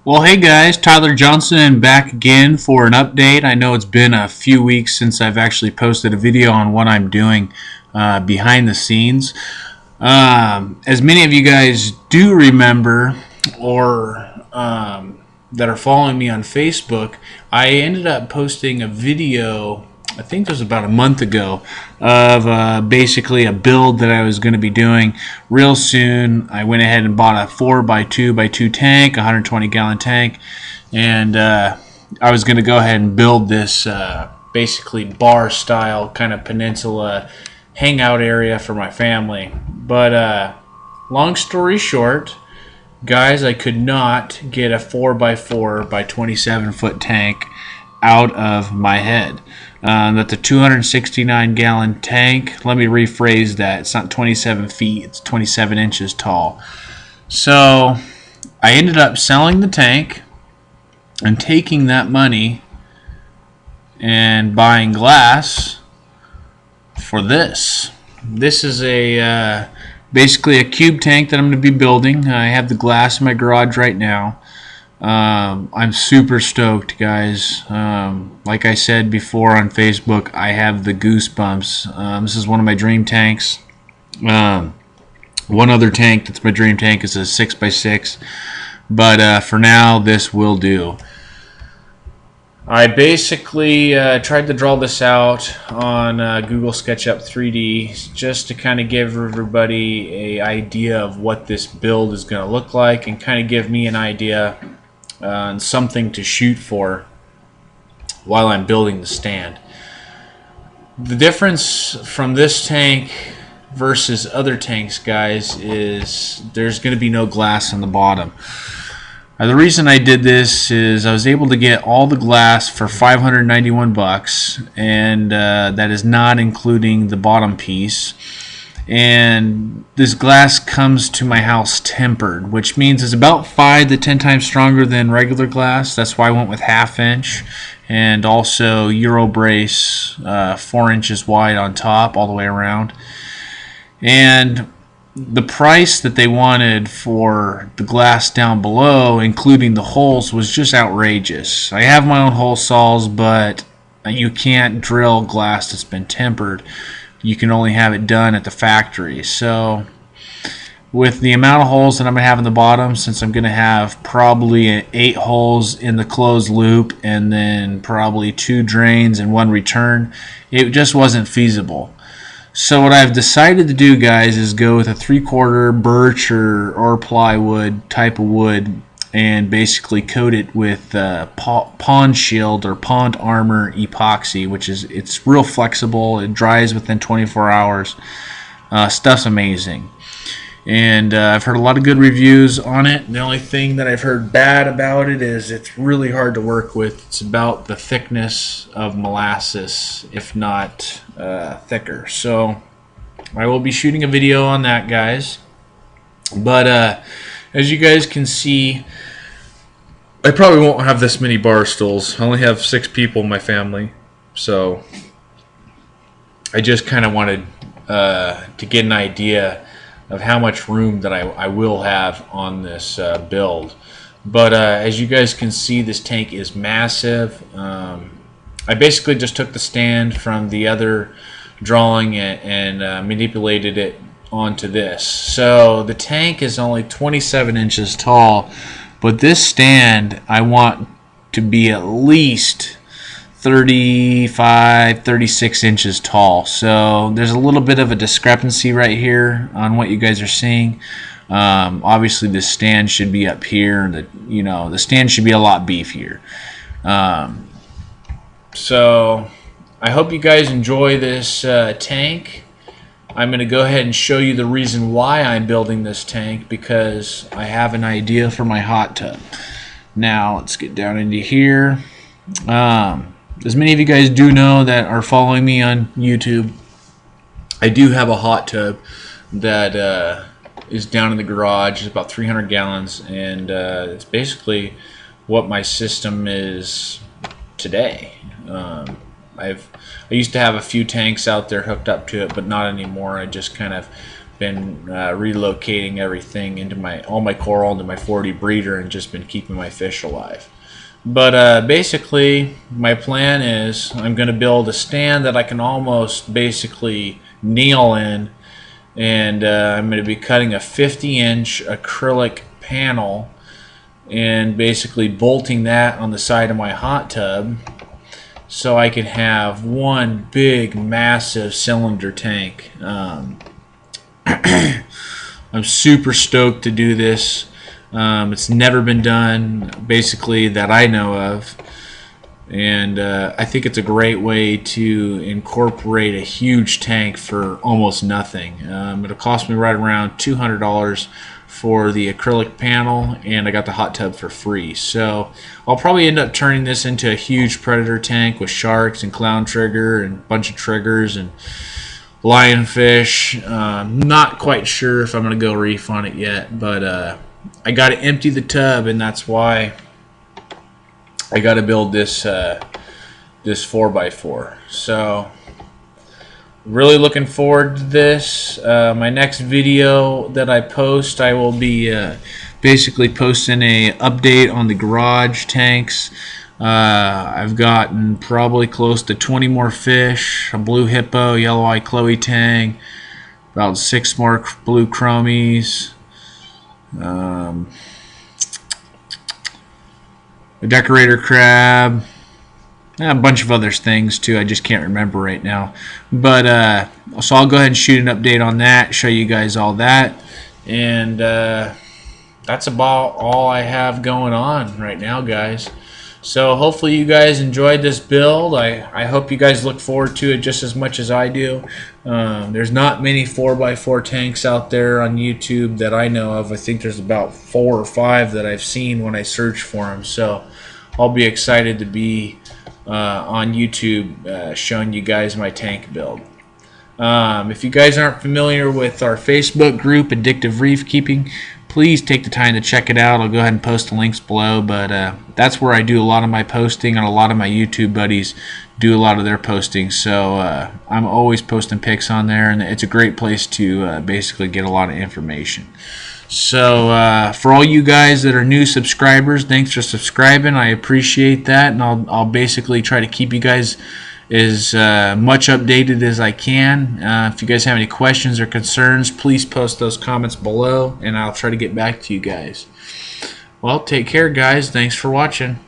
Well, hey guys, Tyler Johnson back again for an update. I know it's been a few weeks since I've actually posted a video on what I'm doing behind the scenes. As many of you guys do remember, or that are following me on Facebook, I ended up posting a video, I think it was about a month ago, of basically a build that I was going to be doing real soon. I went ahead and bought a 4x2x2 tank, 120 gallon tank, and I was going to go ahead and build this basically bar style kind of peninsula hangout area for my family. But long story short, guys, I could not get a 4x4 by 27 foot tank out of my head. That's a 269 gallon tank. Let me rephrase that. It's not 27 feet, it's 27 inches tall. So I ended up selling the tank and taking that money and buying glass for this. This is a basically a cube tank that I'm going to be building. I have the glass in my garage right now. I'm super stoked, guys. Like I said before on Facebook, I have the goosebumps. This is one of my dream tanks. One other tank that's my dream tank is a 6x6, but for now this will do. I basically tried to draw this out on Google SketchUp 3D just to kind of give everybody an idea of what this build is going to look like and kind of give me an idea and something to shoot for while I'm building the stand. The difference from this tank versus other tanks, guys, is there's going to be no glass on the bottom. The reason I did this is I was able to get all the glass for $591, and that is not including the bottom piece. And this glass comes to my house tempered, which means it's about 5 to 10 times stronger than regular glass. That's why I went with 1/2 inch, and also Euro brace 4 inches wide on top all the way around. And the price that they wanted for the glass down below, including the holes, was just outrageous. I have my own hole saws, but you can't drill glass that's been tempered. You can only have it done at the factory. So with the amount of holes that I'm going to have in the bottom, since I'm going to have probably 8 holes in the closed loop and then probably 2 drains and 1 return, it just wasn't feasible. So what I've decided to do, guys, is go with a 3/4 birch or plywood type of wood and basically coat it with pond shield or pond armor epoxy, which is, it's real flexible. It dries within 24 hours. Stuff's amazing. And I've heard a lot of good reviews on it. The only thing that I've heard bad about it is it's really hard to work with. It's about the thickness of molasses, if not thicker. So I will be shooting a video on that, guys. But as you guys can see, I probably won't have this many bar stools. I only have 6 people in my family. So I just kind of wanted to get an idea of how much room that I will have on this build. But as you guys can see, this tank is massive. I basically just took the stand from the other drawing and manipulated it onto this. So the tank is only 27 inches tall, but this stand I want to be at least 35, 36 inches tall. So there's a little bit of a discrepancy right here on what you guys are seeing. Obviously the stand should be up here, and the stand should be a lot beefier. So I hope you guys enjoy this tank. I'm going to go ahead and show you the reason why I'm building this tank, because I have an idea for my hot tub. Now let's get down into here. As many of you guys do know that are following me on YouTube, I do have a hot tub that is down in the garage. It's about 300 gallons, and it's basically what my system is today. I used to have a few tanks out there hooked up to it, but not anymore. I just kind of been relocating everything into all my coral into my 40 breeder and just been keeping my fish alive. But basically, my plan is I'm going to build a stand that I can almost basically kneel in, and I'm going to be cutting a 50-inch acrylic panel and basically bolting that on the side of my hot tub so I can have one big massive cylinder tank. I'm super stoked to do this. It's never been done, basically, that I know of, and I think it's a great way to incorporate a huge tank for almost nothing. It'll cost me right around $200 for the acrylic panel, and I got the hot tub for free. So I'll probably end up turning this into a huge predator tank with sharks and clown trigger and a bunch of triggers and lionfish. Not quite sure if I'm going to go reef on it yet, but I got to empty the tub, and that's why I got to build this this 4x4. So really looking forward to this. My next video that I post, I will be basically posting a update on the garage tanks. I've gotten probably close to 20 more fish, a blue hippo, yellow eye Chloe tang, about 6 more blue chromies, a decorator crab, a bunch of other things too. I just can't remember right now. But so I'll go ahead and shoot an update on that, show you guys all that, and that's about all I have going on right now, guys. So hopefully you guys enjoyed this build. I hope you guys look forward to it just as much as I do. There's not many 4x4 tanks out there on YouTube that I know of. I think there's about 4 or 5 that I've seen when I search for them. So I'll be excited to be on YouTube showing you guys my tank build. If you guys aren't familiar with our Facebook group, Addictive Reef Keeping, please take the time to check it out. I'll go ahead and post the links below, but that's where I do a lot of my posting, and a lot of my YouTube buddies do a lot of their posting. So I'm always posting pics on there, and it's a great place to basically get a lot of information. So for all you guys that are new subscribers, thanks for subscribing. I appreciate that, and I'll basically try to keep you guys as much updated as I can. If you guys have any questions or concerns, please post those comments below, and I'll try to get back to you guys. Well, take care, guys. Thanks for watching.